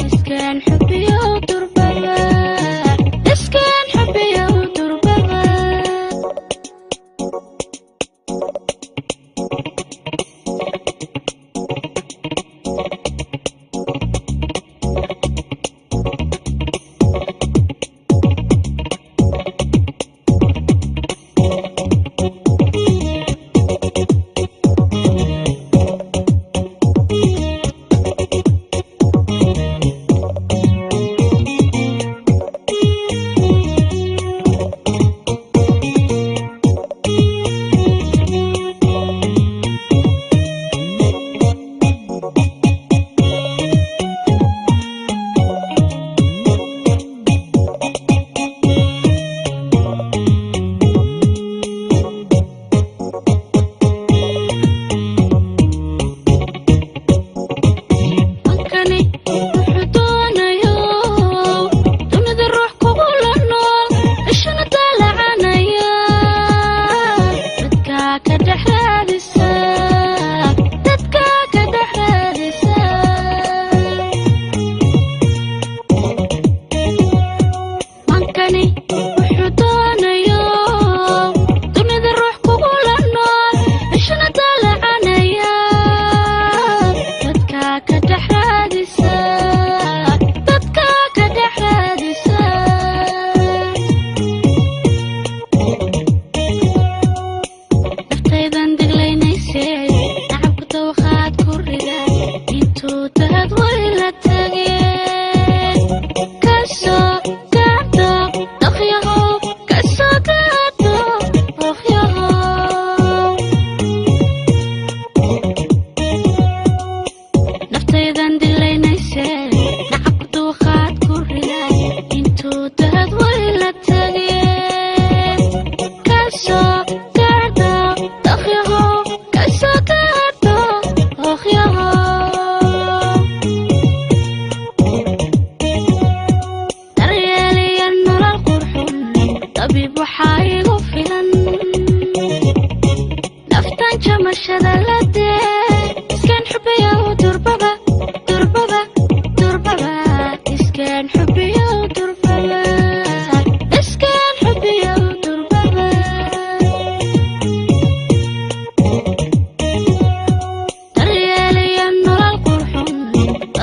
Iska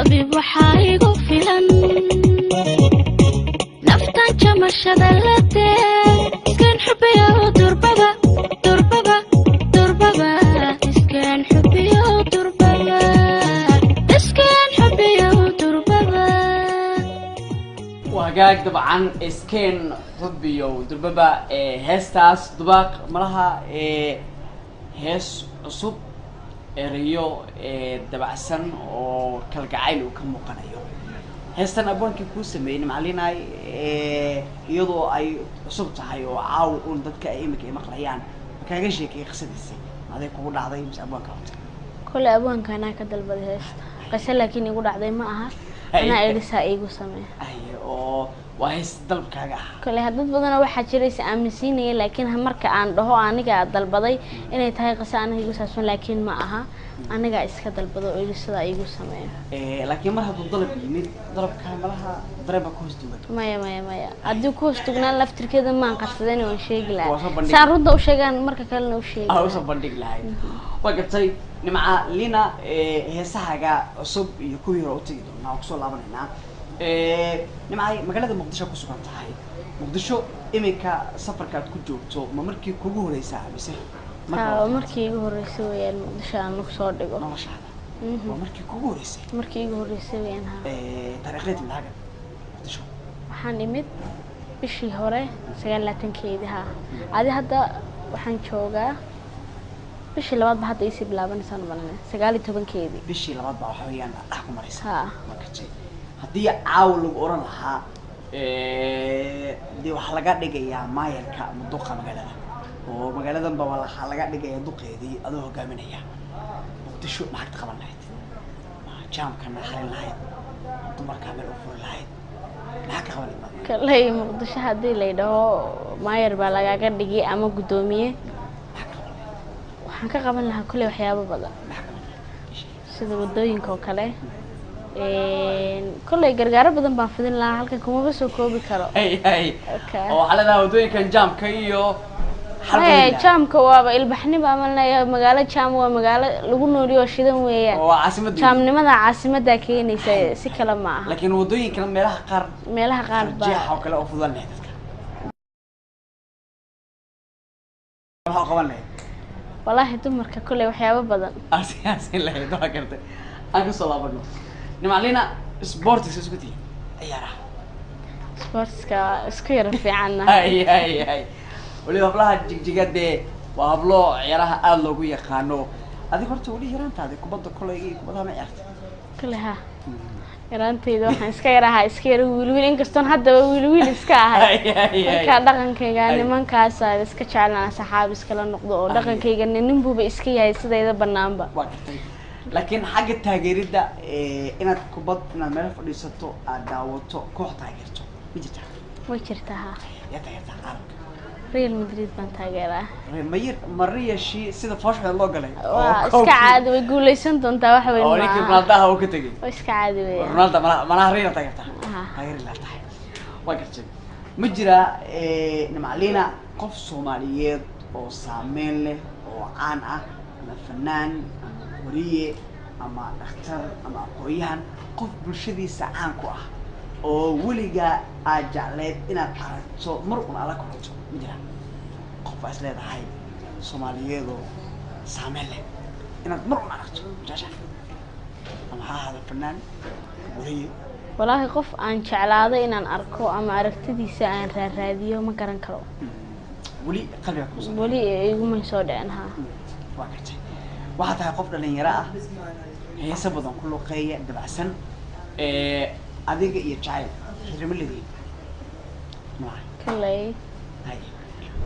طبيب وحايقو فيلن نفتان جمشة اللتين اسكن حبي ودرببا درببا درببا اسكن حبي ودرببا اسكن حبي ودرببا وهجاك طبعا اسكن حبي ودرببا هستاس دباق ملها هس عصب ريو دبعسن oo kalgacayl uu ka muuqanayo heestan aboonkii ku sameeyay macalinaay iyadoo ay cusub tahay oo caaw uu dadka ay imika maqlayaan kaaga sheekay qisadiisa aday kugu dhacday mise aboonka kule aboonka ana ka dalbaday heesta qasal laakiin igu dhacday ma aha ana eelisa igu sameeyay oo waa hees dalbkaaga kule dad badan waxa jiray aaminsiinay laakiin marka aan dhaho aniga dalbaday inay tahay qasal aniga igu saabsan laakiin ma aha aniga iska dalbado eelisada igu sameeyay laakiin mar hadduu dalab yimid dalabka malaha dareeba ku hosdugan maya hadii ku hosdugnaan laftirkeeda ma qarsadeen oo sheegi lahaa saarudda u sheegan marka kalena u sheegay oo soo bandhig lahayd waa gatay nimca lina heesahaga cusub iyo kuwii hore u tagi doonaa ku soo laabanayna nimcay magaalada muqdisho ku sugan tahay muqdisho imika safarkaad ku joogto ma markii kugu horeysay mise markii igu horeysay weeyaan muqdisho aan ku soo dhigo noloshaada markii kugu horeysay markii igu horeysay weeyaan taariikhdeed laaga muqdisho waxaan imid bishii hore 29keedii adi hadda waxaan joogaa bishii labaad ba hadda isi bilaabanaysan malana 19keedii bishii labaad ba waxa weeyaan ah ku maraysaa haddii caaw lagu oran lahaa dee waxa laga dhigayaa maayarka muduqa magaalada oo magaaladan ba waxa laga dhigayaa duqeedii adoo hogaaminaya muqdisho maxaad qaban lahayd jaamkana xalin lahayd dumarka meel u furi lahayd maxaad ka qaban lahayd kalay muqdisho haddii la yidhaho maayar baa lagaga dhigay ama gudoomiye waxaan ka qaban lahaa kulli waxyaabo badan sida wadooyinka oo kale كل جرجارة بدن بنفذين لها هلكن كم بس وكوبي كرو. أي. أو على ده ودوين كان جام كيو. جام كوا البحني بعملنا مقالة جام ومقالة لقول نوري وشيدن ويا. وعاصمة. جام نمدا عاصمة داكي نيسا سكلام معها. لكن ودوين كان ملها قار. ملها قار. جاح وكلا أفضل نهدك. ما قبل نهد. والله تمر ككل وحياة بدن. أسي لا يدوها كرت. أنا صلاة بدو. نمعلينا سبورتس اسكتي عيارة سبورتس كسكير في عنا هاي ولي هبلها جيجات دي وهبلو عيارها آل لوغو يقانو هذه قرتو ولي يرانتا هذه كبضة كلها ما عيارت كلها يرانتي دو حان اسكيرها اسكير ويلويل انكستون هادا ويلويل اسكاها كان دقن كيغا نمان كاسا اسكا جعلنا صحاب اسكلا نقضو دقن كيغا ننبو باسكي هاي سيدا بنانبا لكن حاجة تاجريدا إنك كبض إن الملف اللي ستو داوتو كوه تاجرتو بيجتها ويجرتها يا عارف ريال مدريد بان تاجرها مير مرية شيء سيدا فاش الله قلي اسكا عادي ويقول لي سنت انت واحد وين أوليك رونالدها وكتجي اسكا عادي ويا رونالدا ما ريال تاجرتها غير لا تاجر وقرت مجرى نمعلينا قف سوماليات أو سامين له أو عن فنان وريه أما دكتور أما قويان قف برشدي سعان كوه أو وليجا أجعلت إن الحرس مرقون على كلته مجرى قف أصله هاي سومالية دو سامله إن مرقون على كلته جاشا أما هذا الفنان وريه والله قف أن شعلاده إن أركو أما عرفتي سعان راديو ما كرن كلو ولي قلبي ولي يقوم يسود عنها وقتي waxaa tahay qof dhalinyaro ah heesa badan ku luqeeya dabacsan adiga iyo jacayl xirimo leeyahay kallay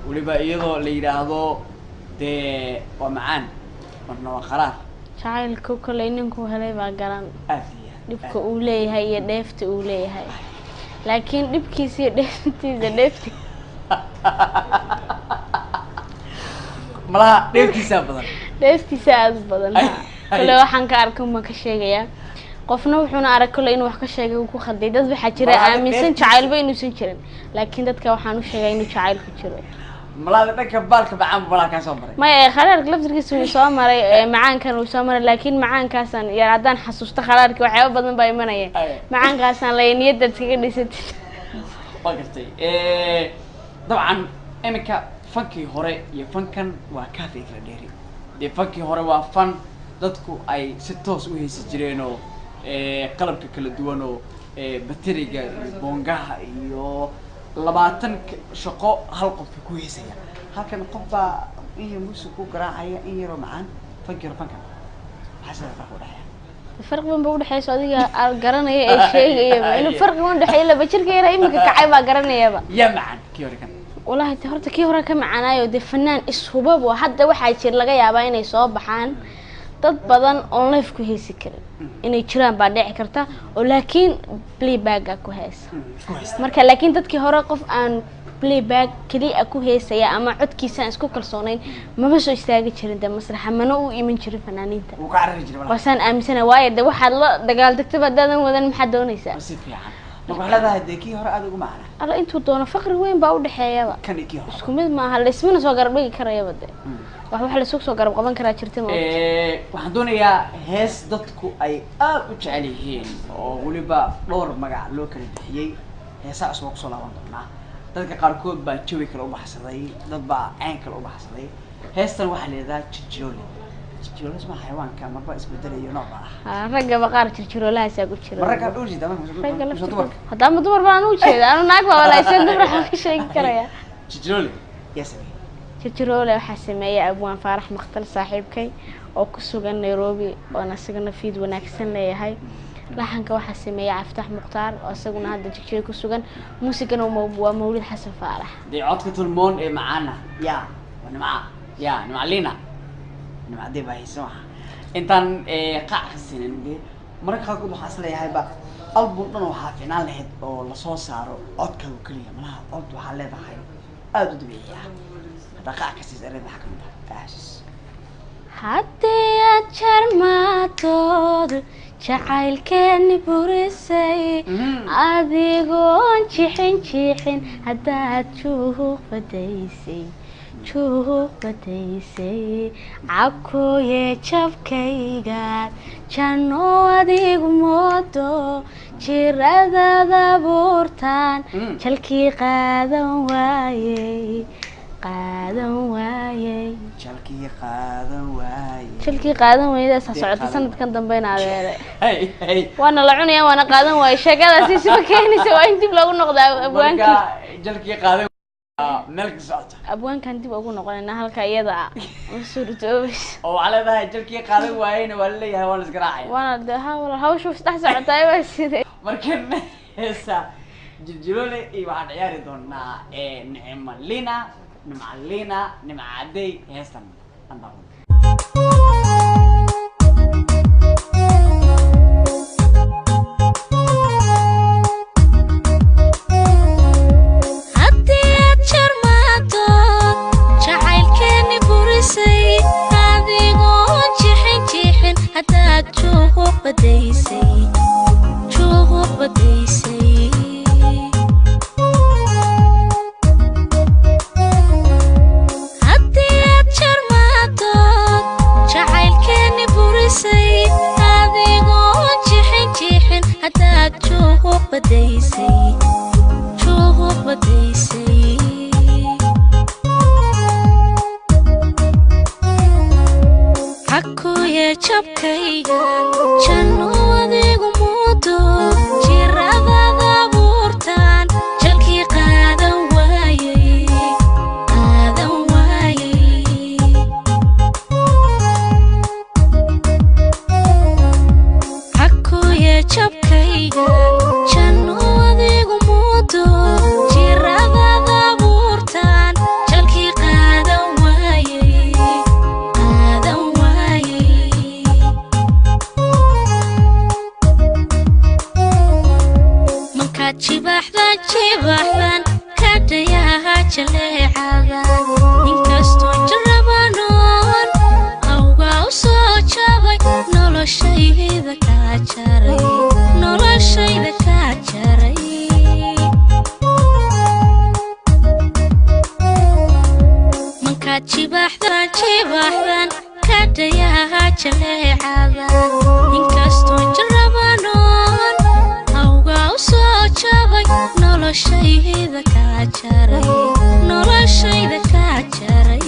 waliba iyadoo la yiraahdo dee waa macaan marna waa qaraar jacaylku kallay ninku helay baa garan aadiya dhibka uu leeyahay iyo dheefta uu leeyahay laakiin dhibkiisa iyo dheeftiisa malaha dheeftiisa badan dheeftiisa aad badan kale waxaan ka arkaa ma ka sheegaya qofna wuxuuna arag kale inuu wax ka sheegay uu ku khaday dad waxa jira aaminsan jacaylba inuu san jirin laakiin dadka waxaan u sheegay inuu jacaylku jiro ملاذ دنك بالك بعام ولا كان سو مري ما خلارك laftirkiisa uu soo maray macaankan uu soo maray laakiin macaankaasan yar hadaan xasuusto khalaarki waxyaabo badan baa imanayeen macaankaasan la niyadda iskaga dhisatay وقرتي طبعا إنك فنكي هوري يفنكن وكافي كرديري دي فنكي هوري وفن dadku ay si toos u heesi jireen oo qalabka kala duwan oo batteriga boongaha iyo 20 shaqo hal qof ku heesaya halkan qof baa iyo muusig ku garaacaya in yaro macaan fankan xasada farqo dhaxaya farq weyn buu dhaxayso adiga garanaya ee sheegaya inuu farq weyn dhaxay laba jirkeena imika kacay baa garanayaba ya macaan kii hore kan wallahi horta kii hore ka macaanayo de fanaan ishubab oo hadda waxa jir laga yaabaa inay soo baxaan dad badan oo live ku heesi karin inay jiraan baa dhici karta oo laakiin playback ku heesa marka laakiin dadkii hore qof aan playback kaliya ku heesaya ama codkiisa isku kalsoonayn ma soo istaagi jirin de masraxa mana u iman jirin fanaaniinta uu ka carari jiray waxaan aaminsanahay waayo de waxa la dagaal dagtaba dadan wadan maxaa doonaysaa si fiican marka leedahay de kii hore aad ugu macna alla intuu doono faqri weyn baa u dhaxeeyaba kan kii hore isku mid ma aha la ismina soo garab dhigi karayaba de waxa la soo garab qaban karaa jirta ma waxaan doonayaa hees dadku ay aad u jecel yihiin oo waliba dhowr magac loo kala bixiyay heesaha cusub ku soo laaban doonaa dadka qaarkood baa jawi kale u baxsaday dad baa ceen kale u baxsaday heestan waxa leedahay jijiroole ma xayawaanka marba isbedelayo nooc ah ragga baqaar jijiroolahaas ku jira marka u jeeda hadda ma dumar baan u jeeda anu naag baa walaaysan dumar waxa ka sheegi karaya jijiroole yaasmi jijiroole waxa sameeyay abwaan faarax maqtal saaxiibkay oo ku sugan Nairobi oo asagana fiid wanaagsan leeyahay laxanka waxa sameeyay Aftax Muqtaar oo asaguna hadda jigjiga ku sugan muusigana waa Mawlid Xasan Faarax de codka tulmoon ee macaana ya nimacliina nimacdee baa hayso intaan qaac xasinin de marka qaarkood waxa isleeyahay ba album dhan waxa fiinaan lahayd oo la soo saaro codka kaliya malaha cod waxa leedahay aad u dabiici ah hada qaac ka siis arrin waxa kamid ah aashis haddii aad jarmaatood jacaylkeeni burisay adigoon jixin haddaad juuq badaysay cabkooye jabkaygaad janno adigu moodo jiradada buurtaan jalkii qaadan waayey jalkii qaadan waayey socota sanadkan dambe inaad waana la cunaya waana qaadan waayey sheegadaasi si keenaysa waa in dib loogu noqdaa abwaanka jalkii qaadan ملك صوت أبوان كان تبغى أقول نقول إن هالك يدا مسؤول توبس أو على ذا جلكي قاضي وين ولا يا ولا زقراعي وانا ده ولا هاو شوف استحسن طيب بس مركب هسا جلولي إيه واحد عياري دونا نعم لينا نمع عدي هسا عندهم jibaxdan kadhayaha jaleecada inkastoo jarabanoon awga u soo jabay noloshayda ka jaray noloshayda ka jaray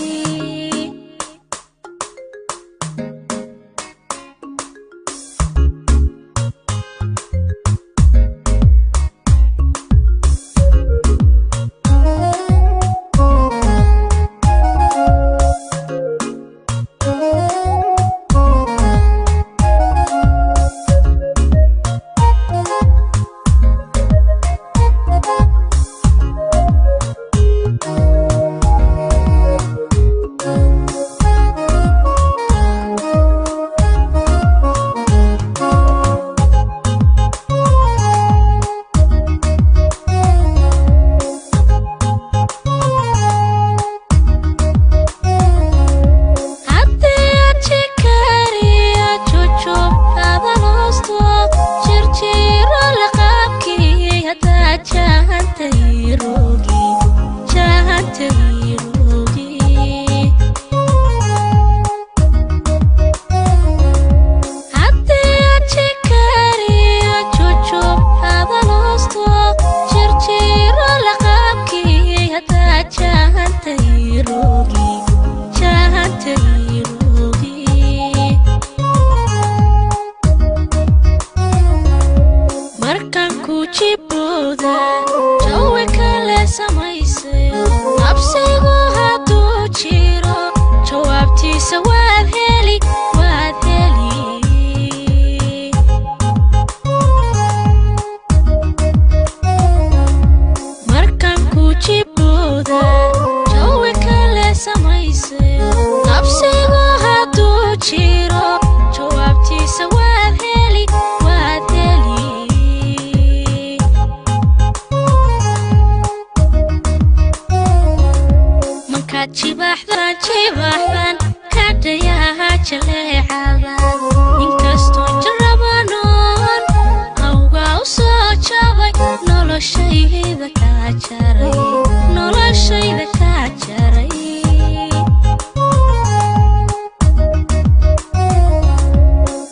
jibaxdan kadhayaha jaleecada inkastoo jarabanoon awga u soo jabay noloshayda ka jaray noloshayda ka jaray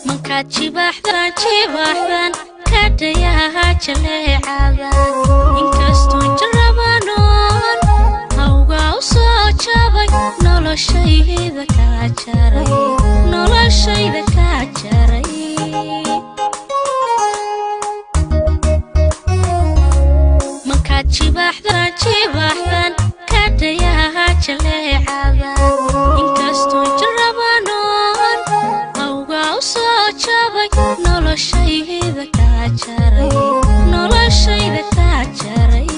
manka jibaxdan kadhayaha jaleecada inkastoo jarabanoon awga u soo jabay noloshayda ka jaray noloshayda ka jaray manka jibaxdan kadhayaha jaleecada inkastoo jarabanoon awga u soo jabay noloshayda ka jaray noloshayda ka jaray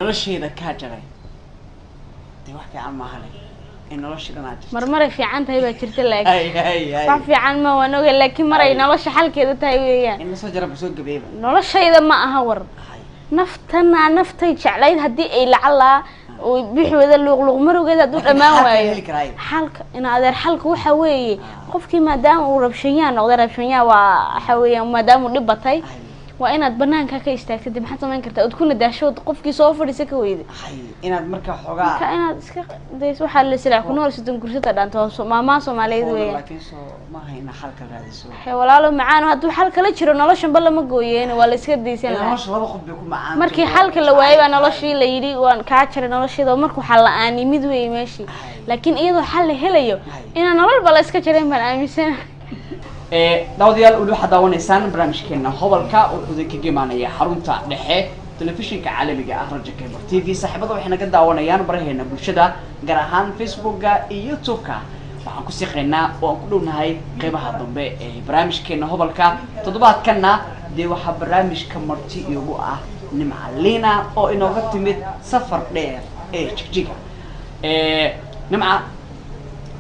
noloshayda ka jaray dee wax fiican maaha le in noloshayda naa jirto marmaray fiican tahay baa jirta laakiin wax fiican ma waan ogahay laakiin maray nolosha xalkeeda tahay weeyaan in la soo jarab soo gabeeyba noloshayda ma aha war naftana naftay jeclayd haddii ay lacalaa oo bixwada luuq marowgeeda hadduu dhammaan waayo xalka in adeer xalka waxa weeye qofkii maadaama uu rabshayaan noqday rabshayaan waa waxa weeyaan maadaama uu dhib batay waa inaad banaanka ka istaagtid maxaad samayn kartaa ud kuna daashood qofkii soo fadhiisa ka weyday inaad marka xogaa ka inaad iska days waxa la silaa ku nool sidoo kursada dhaanto maama Soomaaliyeed weeyaan laakiin soo ma hayna xal ka raadiso walaalo macaan hadduu xal kala jiro noloshan bal lama gooyeen waa la iska deysan lahaa nolosha laba qof bay ku macaan markii xalka la waayay baa noloshii la yiri waan ka jiray noloshada markuu xal la'aan mid weey meeshii laakiin iyadoo xal la helayo ina nolol bal iska jireen baan aaminsan dawdiyaal uu waxa daawaneysaan barnaamijkeena hobalka oo idinka geemaanaya xarunta dhexe telefishinka caalamiga ah Rajo Cable TV saaxiibada waxay naga daawanayaan baraheena bulshada gaar ahaan Facebook-ga iyo YouTube-ka waxaan ku siqeynaa oo aan ku dhownahay qaybaha dambe ee barnaamijkeena hobalka toddobaadkana dee waxa barnaamijka marti iyagu ah Nimca Liina oo inooga timid safar dheer ee Jigjiga Nimca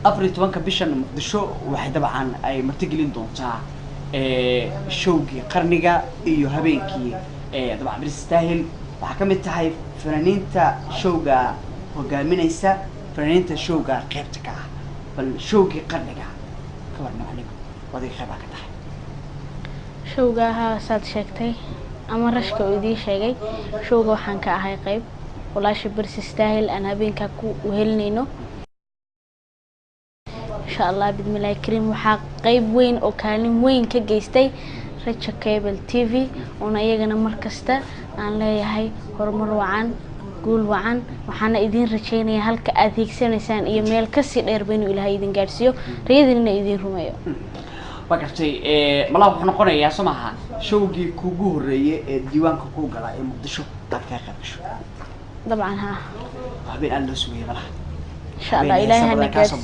أفريقيا بيشان مقدشو واحد طبعا أي مرتجلين دونتا شوقي قرنيجا إيو هبينكي طبعا بيستاهل وحكمت هاي فنانين تا شوقا وقامين إيسا فنانين تا شوقا قيبتك بل شوقي قرنيجا كورنا عليكم وذي خباك تحت شوقا ها ساد شكتي أما رشكا ودي شيء شوقا وحنكا هاي قيب walaasha barsi istaahil aan habeenka ku wehelinayno insha Allah bidmilaahi kariim waxaa qayb weyn oo kaalin weyn ka geystay Raja Cable TV oo iyagana markasta aan leeyahay horumar wacan guul wacan waxaana idin rajaynayaa halka aad hiigsanaysaan iyo meel ka sii dheer baynu Ilaahay idin gaarsiiyo riyadiina idin rumeeyo وقفتي ملا وحنا قلنا يا سماها شوقي كوجو الرئي الديوان كوجو قلا مقدشو تكاك بشو طبعا ها هبين الله سويه ملا إن شاء الله إلهي هنكاسي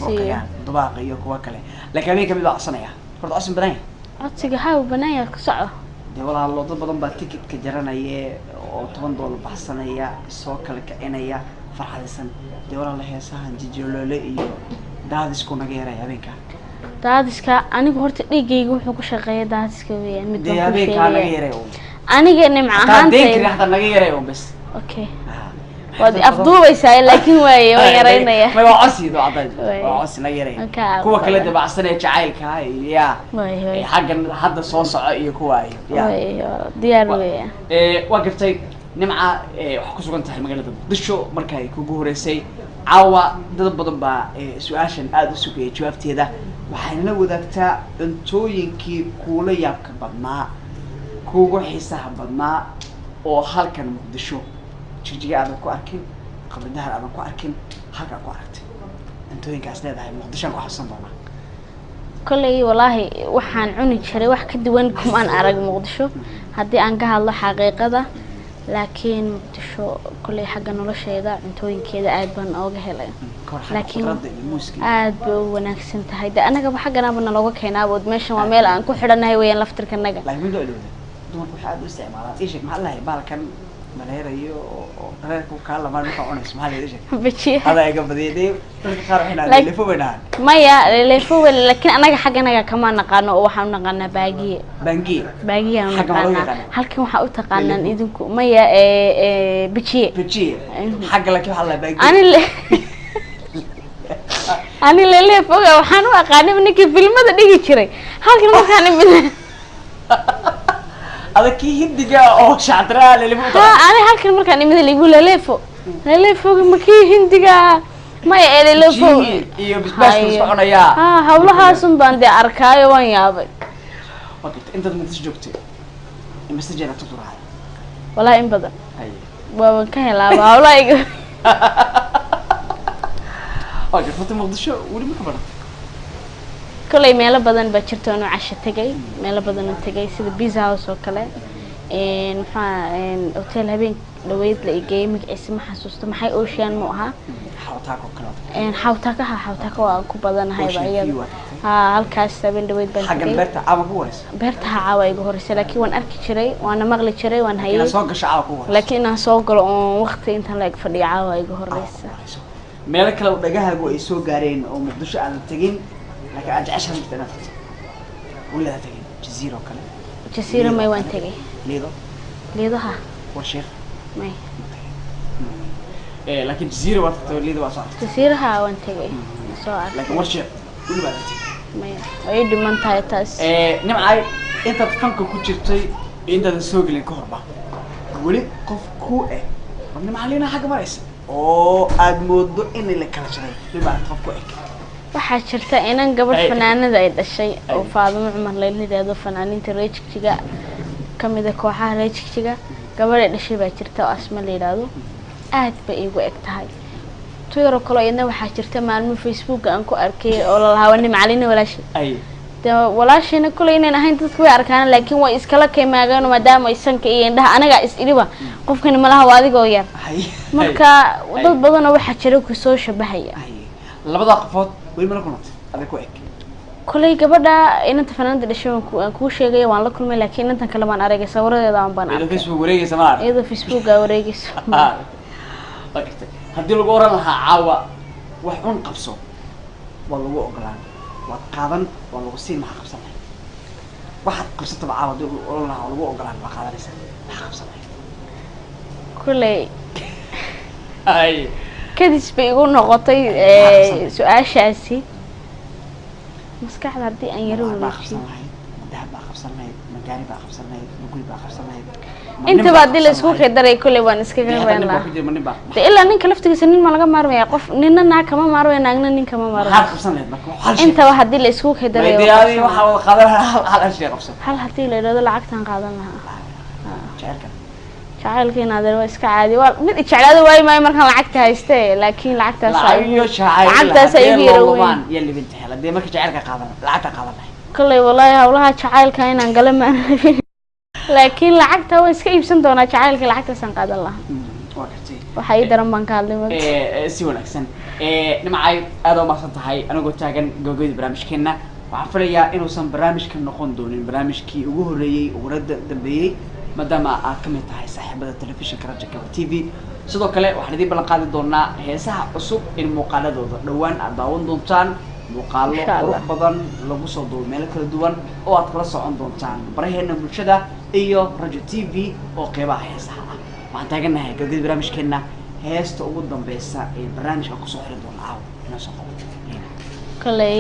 ضباقي يوكوا كله لكن مين كبير أصلا يا فرد أصلا بناي أتصير هاو بناي كسعة دي والله الله ضد بدن بتيكت كجرنا يه أو تبندول بحسنا يه سوق كأنا يه فرحة السنة دي والله الله يسهل جيجولو إيو ده سكون غيره يا بينك daadiska anigu horta dhigayga wuxuu ku shaqeeyaa daadiska weeyaan mid baan ku sheegay aniga nimca ahaantay hadda naga yareeyo bas okay wadi afduubaysaa laakiin way yareynaya ma waa casiido caday waa casi naga yareeyo kuwa kale dabacsanay jacaylka ya xaqan hadda soo soco iyo kuwa ya diyaar weeyaan waa gaftay nimca wax ku sugan tahay magaalada Muqdisho markay kugu horeysay caawa dad badan baa su'aashan aad u sugayay jawaabteeda waxaan la wadaagtaa cuntooyinkii kuula yaabka badnaa kuugu xiisaha badnaa oo halkan Muqdisho jijiga aad ku arkin qabradaha aad ku arkin halka ku aragtay cuntooyinkaas leedahay Muqdisho ku xasan doona kulay wallahi waxaan cuni jiray wax ka duwan kumaan arag Muqdisho haddii aan ka hadlo xaqiiqada laakiin Muqdisho kulay xagga nolosheeda cuntooyinkeeda aad baan ooga helay laakiin aad buu wanaagsan tahay anaga xaggana looga keenaa bood meeshan waa meel aan ku xidhanahay weeyaan laftirkanaga laakiin dumarku waxa aad u isticmaalaan ishig maxaa lahayd baalkan maleerayo oo reerku ka lamaan waxa cunayso maxaa lahayd ishig bajiye hada ay gabadheedii dadka qaar waxay leefo weynaan maya leefo weyn laakiin anaga xagganaga kama naqaano oo waxaan naqaanaa baagiye aan naqaanaa halkan waxa u taqaanaan idinku maya bajiye xagga laakiin waxa la baagiye ani leefo waxaan u aqaanay ninkii filmada dhigi jiray halkan markaan imid هذا كي هندقة أو شاطرة لليفو أنا هالكلمة مركان إمتى اللي يقول لليفو ما كي هندقة ما يقول لليفو إيه بس أنا يا هولها سنبان دي أركاي وين يابي وقت أنت متسجوكتي المسجل تطور هاي والله إن بدأ أي بابا كان لا والله يقول وقت فوت مقدشة ولي مكبرت كل ميلا بدن بشرته إنه عشة تجي ميلا بدن تجي سيد بيزا هاوس وكله إن أوتيل هبين لويد لقي مك اسم حسوسته ما حي أوشيان موها حوتاكو كلام إن حوتاكو أكو بدن هاي بعيد هالكاس بين لويد بين حق بيرتا عاوة كورس بيرتها عاوة كورس لكن وان أركي شري وأنا مغلي شري وان هاي لكن سوق شعاوة كورس لكن أنا سوق وقت أنت لاك فدي عاوة كورس مالك لو دجاها جو يسوق جارين أو مقدوش على التجين لكن أجعشها مجتنا ولا تجين جزيرة وكله جزيرة ما يوان تجي ليضو ها والشيخ ماي إيه لكن جزيرة وقت ليضو أصلا جزيرة ها وان تجي سؤال لكن والشيخ ولا بعد تجي ماي أيد من تايتاس نعم عاي أنت تفهمك كوتشي أنت تسوق لين كهرباء ولي قف كوئة ربنا ما علينا حاجة مريس أو أدمود إني اللي كان شري لما تخاف كوئة waxaa jirta inaan gabadh fanaanada ay dhashay oo Faadimo Cumar leeyahay fanaaniinta reejkiga kamid ah kooxaha reejkiga gabadh ay dhashay baa jirta oo asma leeyahay aad bay igu eg tahay tuyro kale iyadna waxaa jirta maalmo Facebook aan ku arkay oo la lahaawani macalin walaashi walaashina kale inaan ahayn dadku way arkaan laakiin way iskala kaymaageen maadaama ay sanka iyo indhaha anaga is iriba qofkani malaha waadigoo yar marka dad badan oo waxa jira ku soo shabahaya labada qofood way ma la kulantay adiga ku eg kulay gabadha inta fanaanada dhashay aan ku sheegay waan la kulmay laakiin inta kale baan aragay sawiradeeda aan baan arkay Facebook wareegaysa ma arag iyada Facebook wareegaysa waqti hadii lagu oran lahaa caawa wax un qabso waa lagu ogolaan waa qaadan waa lagu siin ma qabsanay waxa qabsato caawa hadii lagu oran lahaa lagu ogolaan ma qaadanaysa ma qabsanay kulay ay kadis bay igu noqotay su'aashaasi maskaxda hadii aan yaro wadaagay dahab baa qabsanay magaari baa qabsanay guri baa qabsanay انت بعد اللي اسكو خدري كل وان اسكغا وين لا الا نين كلفتيس نين ما laga maarmaya qof ninna naa kama maarmaya naagna nin kama maarmaya inta wax hadii la isku khidray waxa wada qaadan hal shay qabsan hal hadii la yiraahdo lacagtan qaadan lahaa jacaylkeena adeer waa iska caadi waa mid jeclaado way ma markaan lacagta haystay laakiin lacagtaas ay igu yaroween yalla binta hadii marka jacaylka qaadan lacagta qaadan kallay wallahi hawlaha jacaylka inaan gala ma laakiin lacagta way iska iibsan doonaa jacaylka lacagta san qaadan lahaa waxa ay daran baan ka hadlay si wanaagsan nimcay aad oo maasan tahay anagoo taagan gogolada barnaamijkeena waxaan filayaa inuusan barnaamijkan noqon doonin barnaamijkii ugu horeeyay ugu dambeeyay maadaama aad ka mid tahay saaxiibada telefishinka Rajka TV sidoo kale waxaan idin ballan qaadi doonaa heesaha cusub in muuqaaladooda dhawaan aad daawan doontaan muuqaalo qurux badan lagu soo duubay meel kala duwan oo aad kala socon doontaan baraheena bulshada iyo Rajka TV oo qeybaha heesaha ah waxaan taaganahay gogolada barnaamijkeena heesta ugu dambaysa ee barnaamijka ku soo xiri doona aaw inoo soo qabo kallay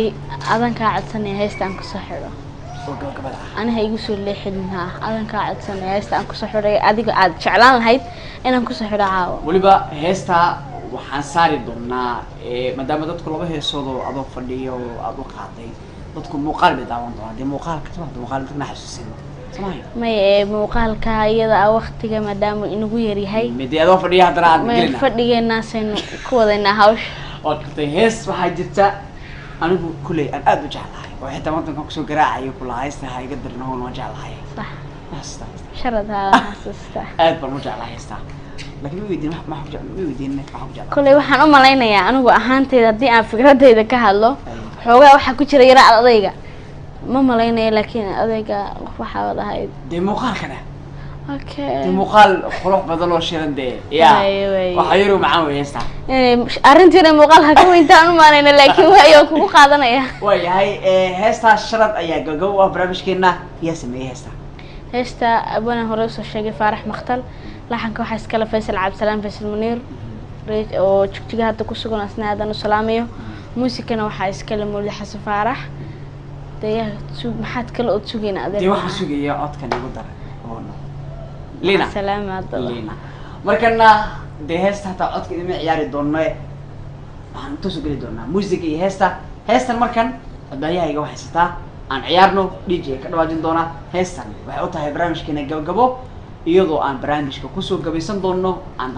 adan ka cadsanay heestan ku soo xiro أنا هيجي سؤال حدنا أنا قاعد سنة هستا أنكو سحرة أديك عاد شعلان هيد أنا أنكو سحرة عاو ولبا هستا وحنصاري دونا مدام تدخل به الصدو أضو فليه وأضو قاطي تدخل مقال بداون دونا دي مقال كتبه دي مقال تنحس السنة سمعي ما مقال كهيدا وقت جا مدام إنه غيري هاي مدي أضو فليه هذا راد ما فليه الناس إنه كودنا هاوش وقت هس وحاجتها أنا كلي أنا أدو جعلها وحتى ما تكون كسو قراعي وكل هايستا هاي قدر إنه هو الموجع لهاي صح هستا شرط هذا هستا أد بالموجع لهاي هستا لكن ميودين ما حوجع ميودين ما حوجع كل واحد أنا ملاينا يا أنا وأهان تدي أنا فكرة إذا كهالله حوجا واحد كتير يرى على ضيقة ما ملاينا لكن ضيقة واحد هاي دي مقال كذا أوكي دي مقال خروج بدل وشيرن دي يا وحيروا معاه يستا أرنتي مقال هكذا أنت أنا ملاينا لكن وياك وقادنا يا ويا هاي هستا الشرط أيها جو برامج كنا يسمى هستا هستا أبونا هروس الشيخ فرح مختل لحن كوحس كلا فيصل عبد السلام فيصل منير ريت أو تشجع هذا كوسكون أثناء هذا السلامية موسيقى وحاس كلا مولد حس فرح ده تسوق محد كلا أتسوقنا ده واحد سوق يا أت كان يقدر لينا سلامة لينا مركنا ده هستا تعطي كده معيار الدنيا عن تسوق الدنيا موسيقى هستا مركن الدنيا هي واحد ستا عن عيارنا ديجي كده واجن دونا هستا وحوتها برامج كنا جوجبو iyadoo aan barnaamijka ku soo gabaysan doono aan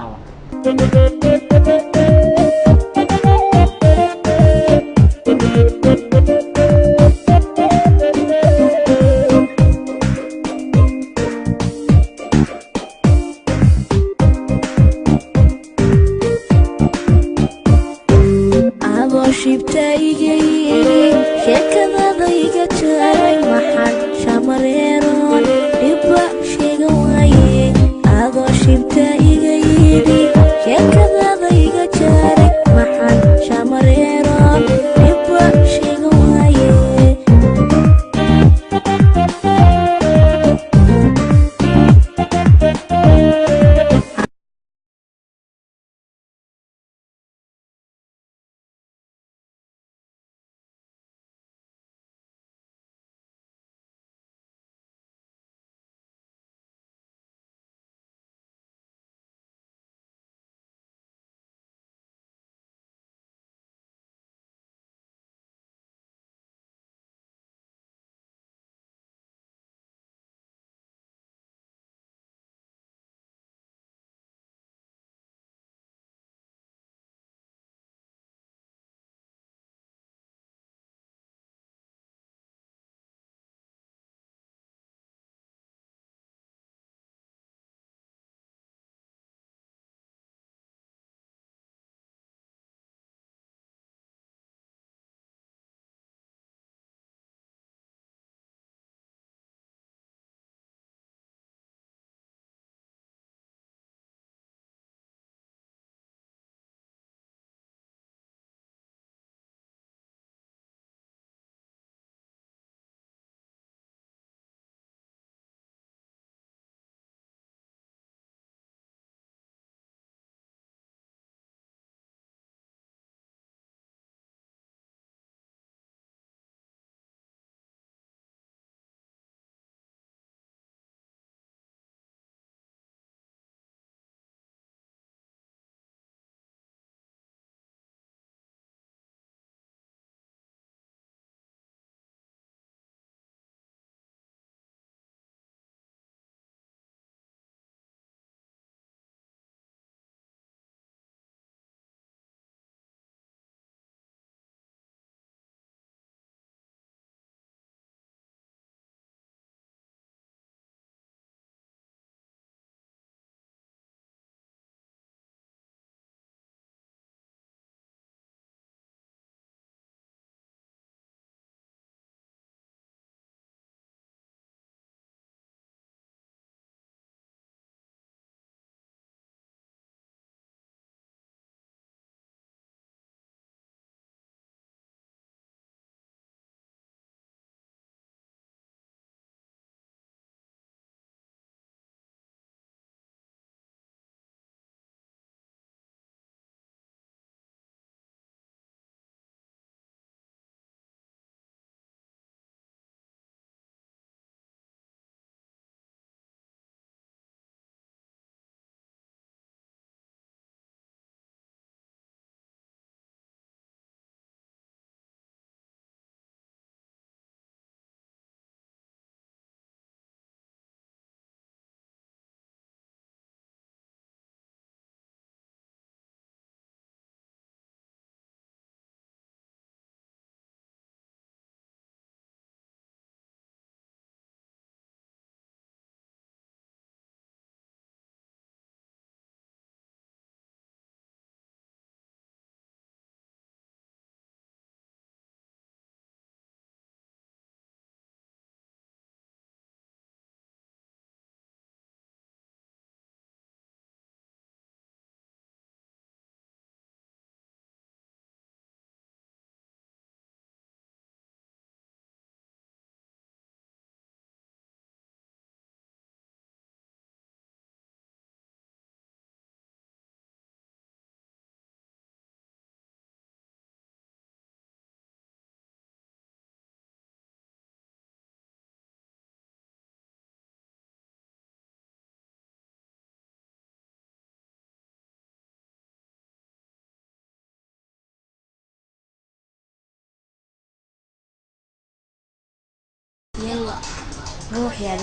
روح يا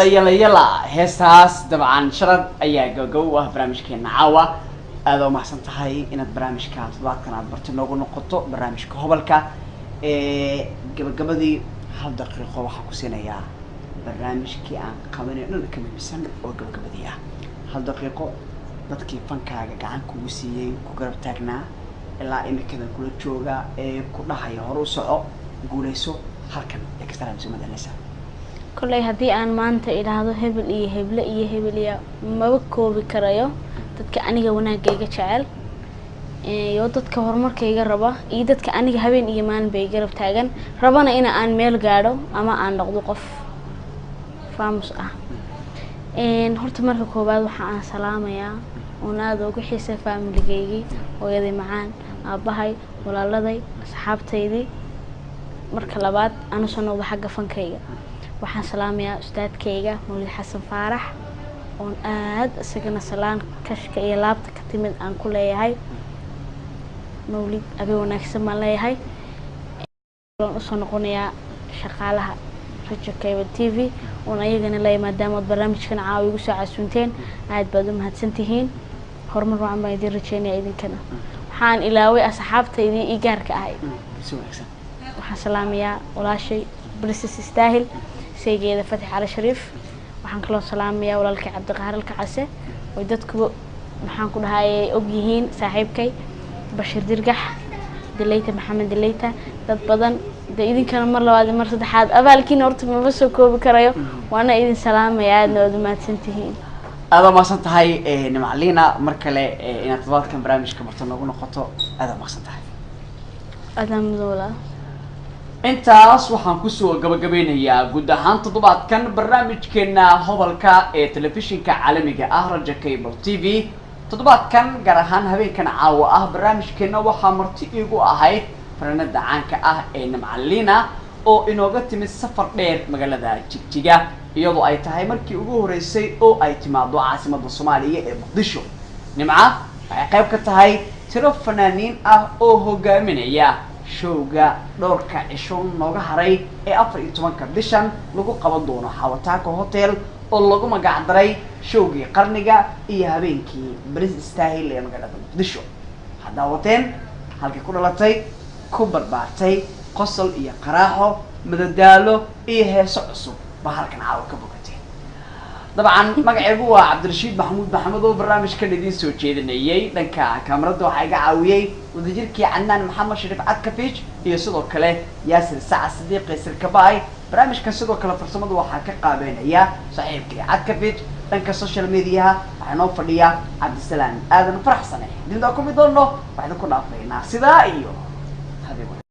رجال يلا هساس طبعا شرط أيها جو برامج كنا عوا هذا ما حسنت هاي إن البرامج كانت بعد كانت برتنوغ نقطة برامج كهبلك قبل دي هل دقيقة وحكوا سنة يا برامج كي عن قبلنا إنه كمان بسنة وقبل دي هل دقيقة dadkii fankaaga gacan kugu siiyay ku garab taagnaa ilaa imikada kula jooga ee ku dhaxaya hor u soco guuleyso halkan extra madalisa kullay haddii aan maanta ilaahdo hebel iyo heble iyo hebel iyo maba koobi karayo dadka aniga wanaagayga jecel iyo dadka horumarkayga raba iyo dadka aniga habeen iyo maalin bay garab taagan rabana in aan meel gaadho ama aan noqdo qof faamus ah horta marka koobaad waxa aan salaamayaa ونادو وحيسة فاميلي جيجي ويدي معان أبهاي ولا أصحابتي مركلبات أنا صنو بحق فنكيجا وحن سلام يا أستاذ كيجا مولد حسن فارح ونقاد سجن سلام كشك يلابت كتمد عن كل هاي مولد أبي ونكسب مالي هاي صنو قنيا شغالها رجع كيبل تي في ونأيجنا لي ما دام البرنامج كان عاوي وساعة سنتين عاد بدهم هتسنتهين هرمر وعم يدير رجعني أيدين كنا حان إلاوي أصحابتي يدي إيجارك أهي وحن سلامية ولا شيء بريسس يستاهل سيجي فتح على شريف وحن كلهم سلامية ولا لك عبد القاهر الكعسة ويدتكو وحن كل هاي أبيهين صاحبكي بشير درجح دليته محمد دليته dad badan idin kana mar labaad mar saddexaad abaalkiina horta ma soo koobi karayo waana idin salaamaya aadna wada maadsantihiin aad ma san tahay nimcaliina mar kale inaad todobaadkan barnaamijka marto nagu noqoto aad ma san tahay adamdoola intaas waxaan ku soo gabagabeynayaa guud ahaan todobaadkan barnaamijkeena hobalka ee telefishinka caalamiga ah Raja Cable TV todobaadkan gaar ahaan habeenkan caawa ah barnaamijkeena waxaa marti iigu ahayd فرندا عنك نمعلينا أو إنه قد من سفر دير مقالة جيجا يضو أي تهاي مركي أقوه ريسي أو أي تمادو عاصمة الصومالية مقدشو نمعا عقاب كتهاي ترو فنانين أو هوغا منيا شوغا دوركا إشون نوغا هاري أفر إنتوان كردشان لغو قبضونا حاوتاكو هوتيل أو لغو مقعدري شوغي قرنيغا إيا هابينكي بريز استاهل لي مقالة مقدشو حداوتين هالكي كورلاتي كبر بارتي قصل إيا قراحو مددالو إيا هيسو عصو بحالكن عاو كبوكتين طبعا مقعيبو عبد الرشيد محمود برنامج كان يدين سو جيدنيي دنكا كاميرادو حايقا عاويي ودجيركي عنان محمد شريف عدكفيج إيا سيدو كله ياسر الساعة صديق ياسر كباي برنامج كان سيدو كله فرسمدو وحاكا قابين إيا صحيبكي عدكفيج دنكا السوشيال ميديا وحنو فرديا عبد السلام آذن فرح صنعي دين داكم يدونو وحدكو نافينا سيدا إيو